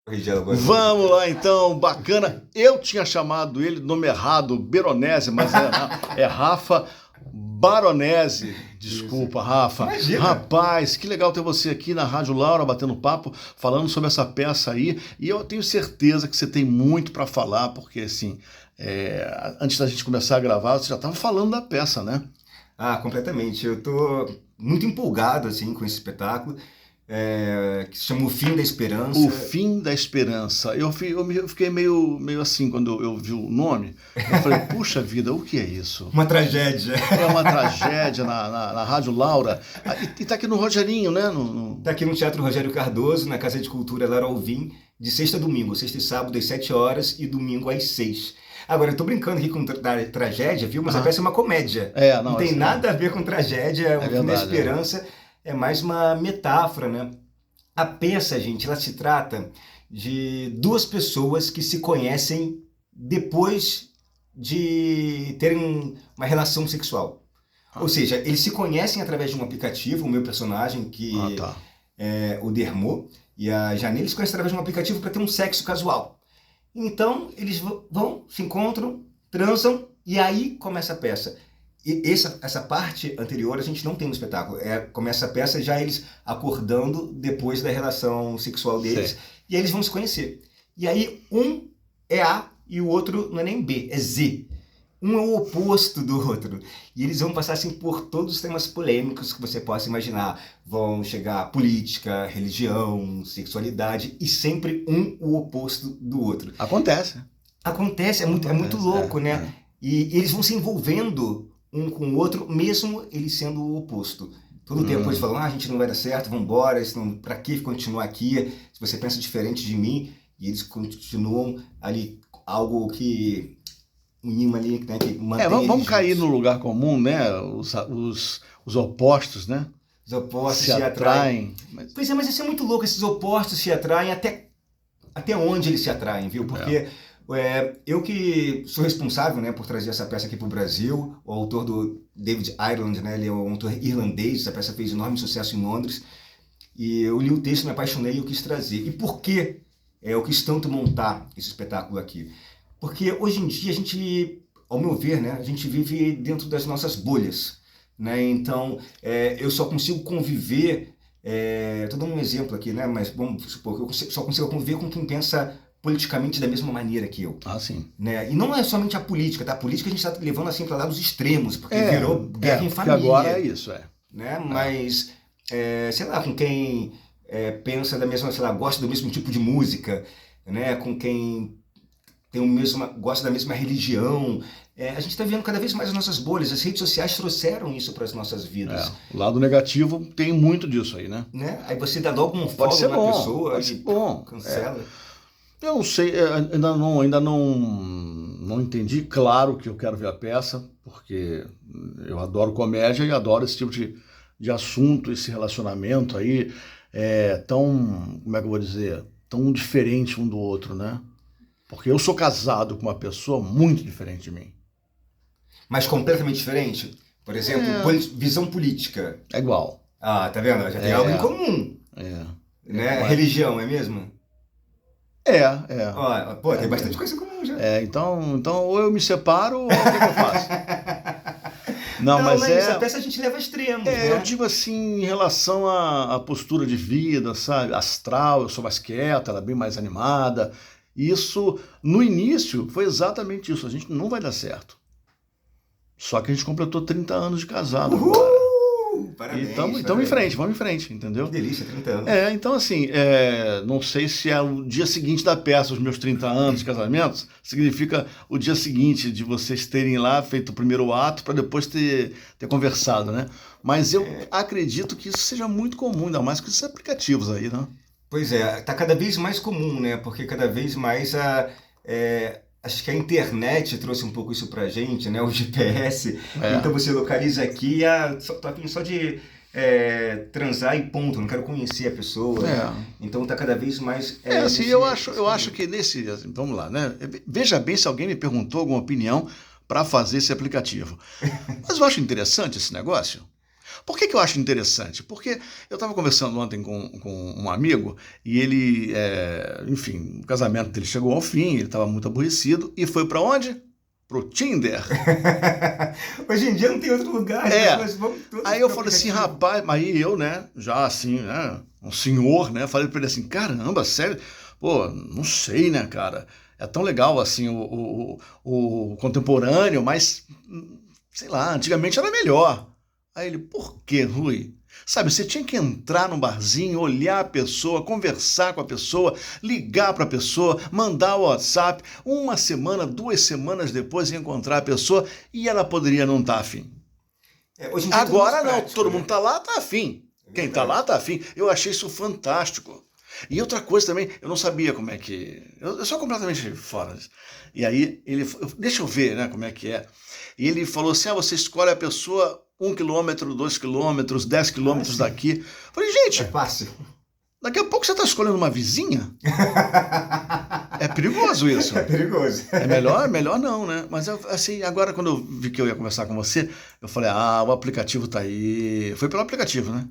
Corrigir agora. Vamos lá então, bacana. Eu tinha chamado ele nome errado, Beronese, mas é Rafa Baronese. Desculpa, Rafa. Imagina. Rapaz, que legal ter você aqui na Rádio Laura, batendo papo, falando sobre essa peça aí. E eu tenho certeza que você tem muito para falar, porque assim, antes da gente começar a gravar, você já estava falando da peça, né? Ah, completamente. Eu tô muito empolgado assim com esse espetáculo. Que se chama O Fim da Esperança. O Fim da Esperança. Eu fiquei meio assim quando eu vi o nome. Eu falei, puxa vida, o que é isso? Uma tragédia. É uma tragédia na Rádio Laura. E tá aqui no Rogerinho, né? Tá aqui no Teatro Rogério Cardoso, na Casa de Cultura Lara Alvim, de sexta a domingo. Sexta e sábado às 7 horas e domingo às 6. Agora, eu tô brincando aqui com tragédia, viu? Mas a peça é uma comédia. Não tem nada a ver com tragédia. O Fim da Esperança é mais uma metáfora, né? A peça, gente, ela se trata de duas pessoas que se conhecem depois de terem uma relação sexual. Ou seja, eles se conhecem através de um aplicativo, o meu personagem, que é o Dermot, e a Janine, eles se conhecem através de um aplicativo para ter um sexo casual. Então, eles vão, se encontram, transam, e aí começa a peça. E essa parte anterior a gente não tem no espetáculo. Começa a peça já eles acordando depois da relação sexual deles. Sim. E aí eles vão se conhecer. E aí um é A e o outro não é nem B, é Z. Um é o oposto do outro. E eles vão passar assim por todos os temas polêmicos que você possa imaginar. Vão chegar a política, religião, sexualidade, e sempre um o oposto do outro. Acontece, é muito louco, né? E eles vão se envolvendo um com o outro, mesmo ele sendo o oposto. Todo tempo eles falam, a gente não vai dar certo, vamos embora, pra que continuar aqui? Se você pensa diferente de mim, e eles continuam ali, algo que... um imã ali, né, que mantém vamos cair no lugar comum, né? Os opostos, né? Os opostos se atraem. Pois é, mas isso é muito louco, esses opostos se atraem até onde eles se atraem, viu? Porque... eu que sou responsável, né, por trazer essa peça aqui para o Brasil, o autor do David Ireland, né, ele é um autor irlandês, essa peça fez enorme sucesso em Londres, e eu li o texto, me apaixonei e eu quis trazer. E por que eu quis tanto montar esse espetáculo aqui? Porque hoje em dia a gente, ao meu ver, né, a gente vive dentro das nossas bolhas, né, então eu só consigo conviver, estou dando um exemplo aqui, né, mas vamos supor que eu só consigo conviver com quem pensa politicamente da mesma maneira que eu. Sim. Né? E não é somente a política, tá? A política a gente está levando assim para lá dos extremos, porque virou guerra em família. Agora é isso, Né? Mas, sei lá, com quem pensa da mesma, sei lá, gosta do mesmo tipo de música, né? Com quem gosta da mesma religião. A gente está vendo cada vez mais as nossas bolhas, as redes sociais trouxeram isso para as nossas vidas. O lado negativo tem muito disso aí, né? Aí você dá logo um follow na pessoa e cancela. Eu não sei, ainda não entendi. Claro que eu quero ver a peça, porque eu adoro comédia e adoro esse tipo de assunto, esse relacionamento aí, tão, como é que eu vou dizer, tão diferente um do outro, né? Porque eu sou casado com uma pessoa muito diferente de mim. Mas completamente diferente? Por exemplo, visão política. É igual. Ah, tá vendo? Já tem algo em comum. Né? Religião, é mesmo? Tem bastante coisa em comum já. Então ou eu me separo ou o que eu faço? Mas essa peça a gente leva a extremos, né? Eu digo assim, em relação à postura de vida, sabe? Astral, eu sou mais quieta, ela é bem mais animada. Isso, no início, foi exatamente isso. A gente não vai dar certo. Só que a gente completou 30 anos de casado agora. Parabéns, e vamos em frente, entendeu? Que delícia, 30 anos. Então assim, não sei se é o dia seguinte da peça, os meus 30 anos de casamento, significa o dia seguinte de vocês terem lá feito o primeiro ato para depois ter conversado, né? Mas eu acredito que isso seja muito comum, ainda mais com esses aplicativos aí, né? Pois tá cada vez mais comum, né? Porque cada vez mais acho que a internet trouxe um pouco isso pra gente, né? O GPS. Então você localiza aqui tô afim só de transar e ponto. Não quero conhecer a pessoa. Né? Então tá cada vez mais... assim, eu acho que nesse... Vamos lá, né? Veja bem se alguém me perguntou alguma opinião para fazer esse aplicativo. Mas eu acho interessante esse negócio. Por que eu acho interessante? Porque eu estava conversando ontem com um amigo e ele, enfim, o casamento dele chegou ao fim, ele estava muito aborrecido e foi para onde? Pro Tinder. Hoje em dia não tem outro lugar. Mas vamos aí eu falei assim, rapaz, aí eu, né, já assim, né, um senhor, né, falei para ele assim, caramba, sério? Pô, não sei, né, cara? É tão legal, assim, o contemporâneo, mas, sei lá, antigamente era melhor. Aí ele, por quê, Rui? Sabe, você tinha que entrar num barzinho, olhar a pessoa, conversar com a pessoa, ligar para a pessoa, mandar o WhatsApp, 1 semana, 2 semanas depois encontrar a pessoa e ela poderia não estar afim. Hoje em dia agora não, prático, todo mundo está lá, está afim. Quem está lá, está afim. Eu achei isso fantástico. E outra coisa também, eu não sabia como é que... Eu sou completamente fora disso. E aí, ele... Deixa eu ver, né, como é que é. E ele falou assim, você escolhe a pessoa 1 quilômetro, 2 quilômetros, 10 quilômetros daqui. Eu falei, gente... É fácil. Daqui a pouco você está escolhendo uma vizinha? É perigoso isso. É perigoso. É melhor não, né? Mas assim, agora quando eu vi que eu ia conversar com você, eu falei, o aplicativo tá aí. Foi pelo aplicativo, né?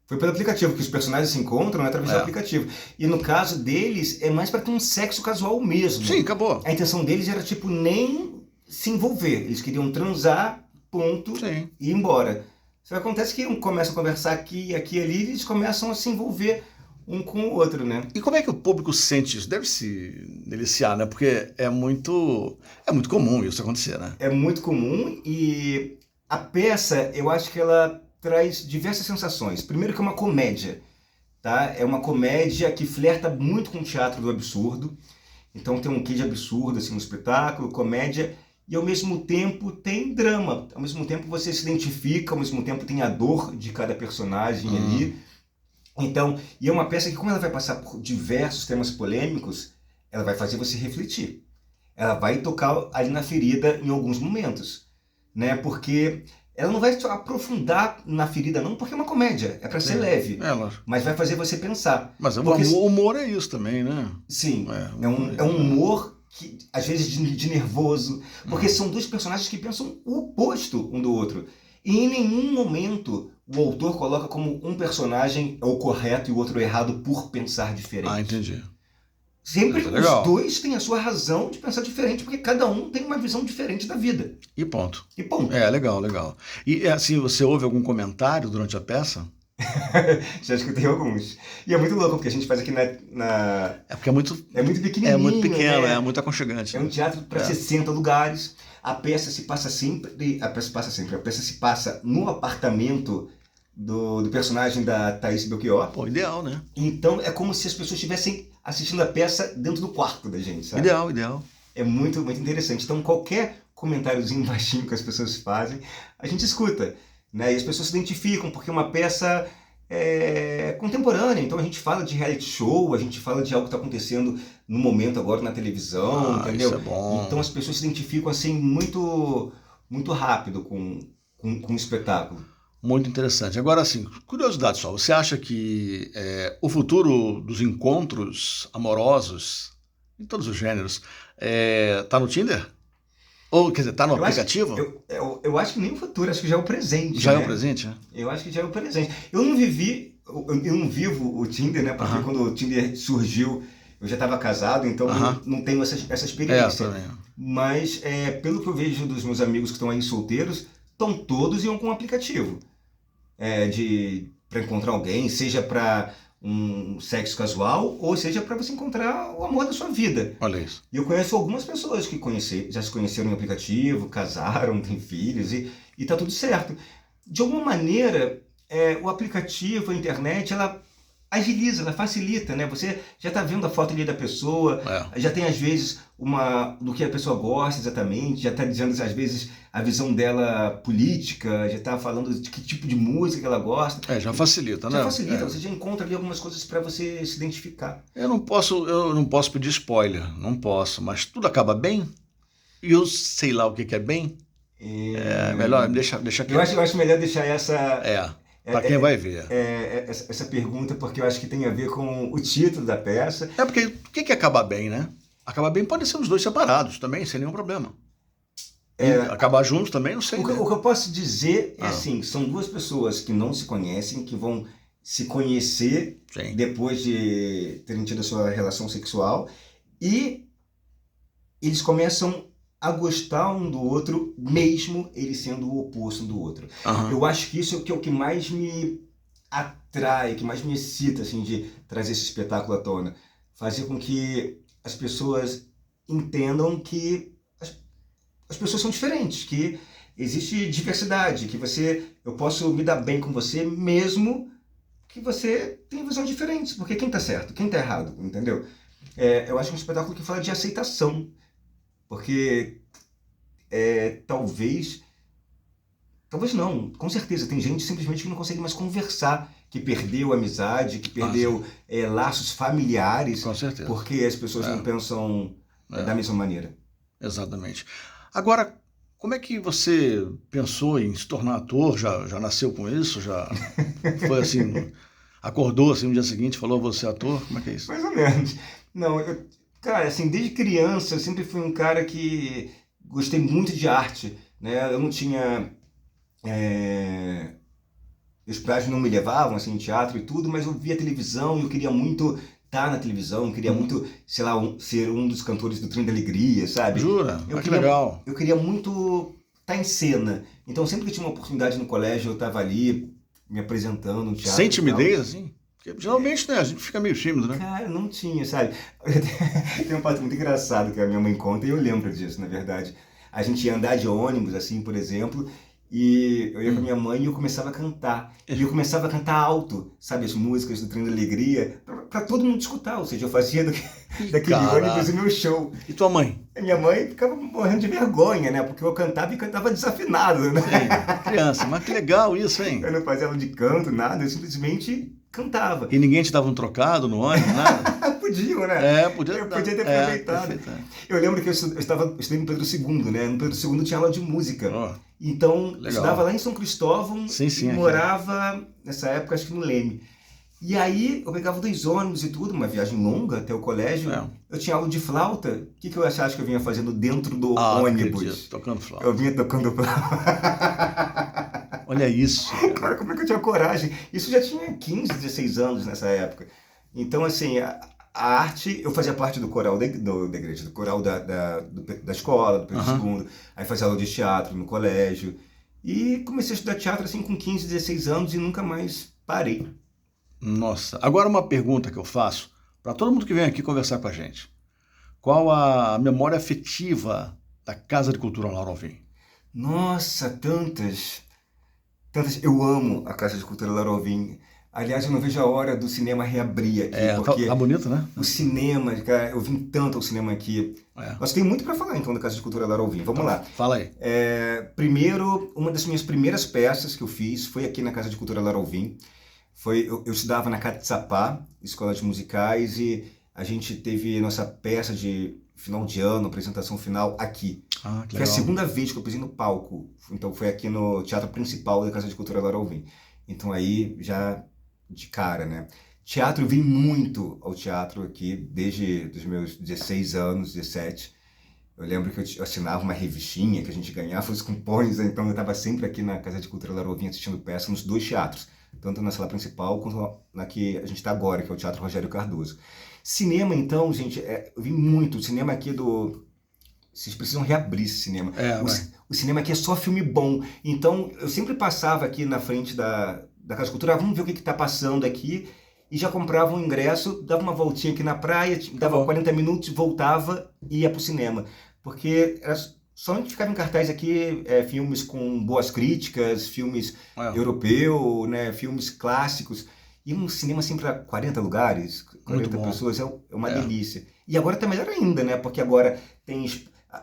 Foi pelo aplicativo, que os personagens se encontram através do aplicativo. E no caso deles, é mais para ter um sexo casual mesmo. Sim, acabou. A intenção deles era, tipo, nem se envolver. Eles queriam transar, ponto, Sim. E ir embora. Só que acontece que começam a conversar aqui e ali, e eles começam a se envolver um com o outro, né? E como é que o público sente isso? Deve se deliciar, né? Porque é muito comum isso acontecer, né? É muito comum e a peça, eu acho que ela traz diversas sensações. Primeiro que é uma comédia, tá? É uma comédia que flerta muito com o teatro do absurdo. Então tem um quê de absurdo assim no espetáculo, comédia, e ao mesmo tempo tem drama. Ao mesmo tempo você se identifica, ao mesmo tempo tem a dor de cada personagem ali. Então, e é uma peça que, como ela vai passar por diversos temas polêmicos, ela vai fazer você refletir. Ela vai tocar ali na ferida em alguns momentos, né? Porque ela não vai só aprofundar na ferida, não, porque é uma comédia, é para ser leve, mas vai fazer você pensar. Mas o humor é isso também, né? Sim, é um humor que, às vezes, de nervoso, porque são dois personagens que pensam o oposto um do outro. E em nenhum momento o autor coloca como um personagem é o correto e o outro é errado por pensar diferente. Entendi. Sempre os dois têm a sua razão de pensar diferente, porque cada um tem uma visão diferente da vida. E ponto. Legal. E assim, você ouve algum comentário durante a peça? Já escutei alguns. E é muito louco, porque a gente faz aqui na... É porque é muito pequenininho. É muito pequeno, né? É muito aconchegante. É um teatro para 60 lugares. A peça se passa no apartamento do personagem da Thaís Belchior. Pô, ideal, né? Então é como se as pessoas estivessem assistindo a peça dentro do quarto da gente, sabe? Ideal. É muito, muito interessante. Então qualquer comentáriozinho baixinho que as pessoas fazem, a gente escuta, né? E as pessoas se identificam, porque é uma peça contemporânea. Então a gente fala de reality show, a gente fala de algo que está acontecendo no momento agora na televisão, entendeu? Isso é bom. Então as pessoas se identificam assim muito, muito rápido com o espetáculo. Muito interessante. Agora, assim, curiosidade só, você acha que o futuro dos encontros amorosos, em todos os gêneros, tá no Tinder? Ou, quer dizer, tá no aplicativo? Eu acho que nem o futuro, acho que já é o presente. Já é o presente, né? Eu acho que já é o presente. Eu não vivo o Tinder, né? Porque quando o Tinder surgiu, eu já estava casado, então não tenho essa experiência. Também. Mas, pelo que eu vejo dos meus amigos que estão aí solteiros, estão todos iam com um aplicativo. Para encontrar alguém, seja para um sexo casual, ou seja para você encontrar o amor da sua vida. Olha isso. E eu conheço algumas pessoas que já se conheceram em aplicativo, casaram, têm filhos, e tá tudo certo. De alguma maneira, o aplicativo, a internet, ela agiliza, ela facilita, né? Você já está vendo a foto ali da pessoa, já tem às vezes do que a pessoa gosta exatamente, já está dizendo às vezes a visão dela política, já está falando de que tipo de música ela gosta. Já facilita, né? Já facilita, você já encontra ali algumas coisas para você se identificar. Eu não posso pedir spoiler, não posso, mas tudo acaba bem? E eu sei lá o que é bem? Melhor, deixa aqui. Eu acho melhor deixar essa... Para quem vai ver. Essa pergunta, porque eu acho que tem a ver com o título da peça. Porque o que é acabar bem, né? Acabar bem pode ser os dois separados também, sem nenhum problema. Acabar juntos também, não sei. O que eu posso dizer é assim, são duas pessoas que não se conhecem, que vão se conhecer depois de terem tido a sua relação sexual e eles começam a gostar um do outro, mesmo ele sendo o oposto um do outro. Eu acho que isso é o que mais me atrai, que mais me excita, assim, de trazer esse espetáculo à tona. Fazer com que as pessoas entendam que as pessoas são diferentes, que existe diversidade, que eu posso me dar bem com você mesmo que você tem visão diferente, porque quem tá certo, quem tá errado, entendeu? Eu acho que é um espetáculo que fala de aceitação, porque talvez não, com certeza, tem gente simplesmente que não consegue mais conversar, que perdeu amizade, que perdeu laços familiares, com certeza, porque as pessoas não pensam da mesma maneira. Exatamente. Agora, como é que você pensou em se tornar ator? Já nasceu com isso? Já foi assim, acordou assim no dia seguinte, falou, você é ator? Como é que é isso? Mais ou menos. Não, cara, assim, desde criança eu sempre fui um cara que gostei muito de arte, né? Eu não tinha... Os pais não me levavam, assim, em teatro e tudo, mas eu via televisão e eu queria muito estar na televisão, eu queria muito, sei lá, ser um dos cantores do Trem da Alegria, sabe? Jura? Que legal. Eu queria muito estar em cena. Então, sempre que tinha uma oportunidade no colégio, eu estava ali, me apresentando no teatro. Sem timidez, assim? Porque, geralmente, né, a gente fica meio tímido, né? Cara, não tinha, sabe? Tem um fato muito engraçado que a minha mãe conta, e eu lembro disso, na verdade. A gente ia andar de ônibus, assim, por exemplo, e eu ia com a minha mãe e eu começava a cantar. E eu começava a cantar alto, sabe, as músicas do Trem da Alegria, pra todo mundo escutar. Ou seja, eu fazia daquele ônibus o meu show. E tua mãe? A minha mãe ficava morrendo de vergonha, né? Porque eu cantava e cantava desafinado, né? Sim, criança, mas que legal isso, hein? Eu não fazia aula de canto, nada, eu simplesmente cantava. E ninguém te dava um trocado no ônibus, nada? Podiam, né? Podia eu podia ter aproveitado. Eu lembro que eu estudei no Pedro II, né? No Pedro II tinha aula de música. Então, eu estudava lá em São Cristóvão e morava, nessa época, acho que no Leme. E aí, eu pegava 2 ônibus e tudo, uma viagem longa até o colégio. Eu tinha aula de flauta. O que eu achava que eu vinha fazendo dentro do ônibus? Acredito, tocando flauta. Eu vinha tocando flauta. Olha isso. Cara, como é que eu tinha coragem? Isso já tinha 15, 16 anos nessa época. Então, assim, a arte, eu fazia parte do coral da igreja, do coral da escola, do Pedro II. Aí fazia aula de teatro no colégio. E comecei a estudar teatro, assim, com 15, 16 anos e nunca mais parei. Nossa. Agora uma pergunta que eu faço para todo mundo que vem aqui conversar com a gente. Qual a memória afetiva da Casa de Cultura Lauro Alvim? Nossa, tantas. Eu amo a Casa de Cultura Lauro Alvim. Aliás, eu não vejo a hora do cinema reabrir aqui, porque tá bonito, né? O cinema, cara, eu vim tanto ao cinema aqui. Nós tem muito para falar, então, da Casa de Cultura Lauro Alvim. Vamos lá. Fala aí. Primeiro, uma das minhas primeiras peças que eu fiz foi aqui na Casa de Cultura Lauro Alvim. Eu estudava na Catsapá, Escola de Musicais, e a gente teve nossa peça de final de ano, apresentação final aqui. Que foi a segunda vez que eu pisei no palco. Então foi aqui no Teatro Principal da Casa de Cultura Lauro Alvim. Então aí já de cara, né? Teatro, eu vim muito ao teatro aqui desde os meus 16 anos, 17. Eu lembro que eu assinava uma revistinha que a gente ganhava os cupons, então eu estava sempre aqui na Casa de Cultura Lauro Alvim assistindo peça nos 2 teatros, tanto na sala principal quanto na que a gente está agora, que é o Teatro Rogério Cardoso. Cinema, então, gente, eu vi muito. O cinema aqui Vocês precisam reabrir esse cinema. O cinema aqui é só filme bom. Então, eu sempre passava aqui na frente da Casa de Cultura, vamos ver o que está passando aqui, e já comprava um ingresso, dava uma voltinha aqui na praia, dava 40 minutos, voltava e ia para o cinema. Porque somente ficava em cartaz aqui filmes com boas críticas, filmes europeus, né, filmes clássicos. E um cinema assim para 40 lugares, 40 pessoas, é uma delícia. E agora está melhor ainda, né? Porque agora tem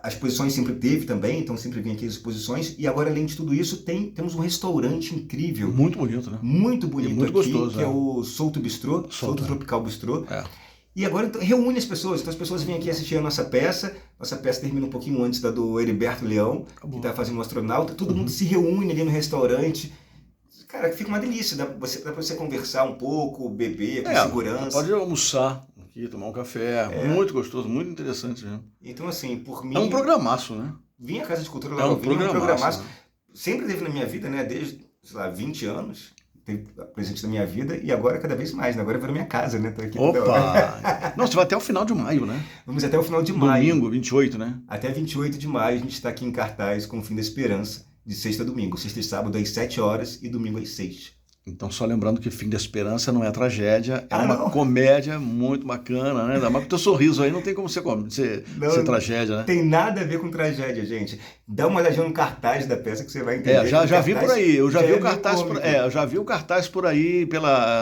as exposições, sempre teve também, então sempre vem aqui as exposições. E agora, além de tudo isso, temos um restaurante incrível. Muito bonito, né? Muito bonito muito aqui, gostoso, que é o Souto Bistrô, Souto Tropical Bistrô. E agora então, reúne as pessoas. Então as pessoas vêm aqui assistir a nossa peça. Nossa peça termina um pouquinho antes da do Heriberto Leão, que está fazendo o astronauta. Todo mundo se reúne ali no restaurante. Cara, fica uma delícia. Dá pra você conversar um pouco, beber com segurança. Pode almoçar aqui, tomar um café. Muito gostoso, muito interessante mesmo. Então, assim, por mim... É um programaço, né? vir à Casa de Cultura Laura Alvim, um programaço. Sempre teve na minha vida, né? Desde, sei lá, 20 anos. Teve presente na minha vida e agora cada vez mais, né? Agora eu vou na minha casa, né? Tô aqui. Opa! Não, você vai até o final de maio, né? Vamos até o final de maio. Domingo, 28, né? Até 28 de maio a gente está aqui em cartaz com o Fim da Esperança, de sexta a domingo. Sexta e sábado às 7 horas e domingo às 6. Então, só lembrando que Fim da Esperança não é tragédia, é uma comédia muito bacana, né? Mas com o teu sorriso aí não tem como ser tragédia, né? Tem nada a ver com tragédia, gente. Dá uma olhadinha no cartaz da peça que você vai entender. Já vi por aí. Eu já vi o cartaz eu já vi o cartaz por aí,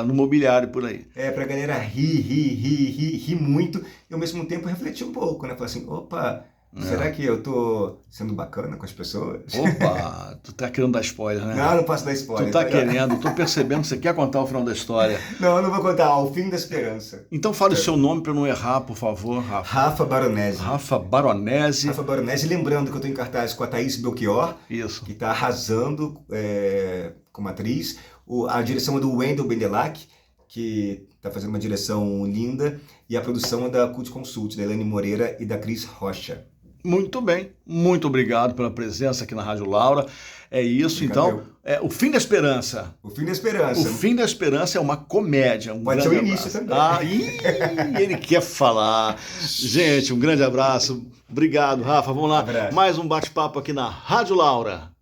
no mobiliário por aí. Pra galera rir muito e ao mesmo tempo refletir um pouco, né? Falar assim, opa, será que eu tô sendo bacana com as pessoas? Opa, tu tá querendo dar spoiler, né? Não posso dar spoiler. Tu tá querendo, tô percebendo que você quer contar o final da história. Não, eu não vou contar, o Fim da Esperança. Então fale o seu nome para eu não errar, por favor, Rafa. Rafa Baronese. Rafa Baronese. Rafa Baronese, lembrando que eu tô em cartaz com a Thaís Belchior. Isso. Que tá arrasando como atriz. A direção é do Wendel Bendelac, que tá fazendo uma direção linda. E a produção é da Cult Consult, da Elaine Moreira e da Cris Rocha. Muito bem, muito obrigado pela presença aqui na Rádio Laura. É isso, então. O Fim da Esperança. O Fim da Esperança. O Fim da Esperança é uma comédia. Pode ser o início também. Ele quer falar. Gente, um grande abraço. Obrigado, Rafa. Vamos lá. Mais um bate-papo aqui na Rádio Laura.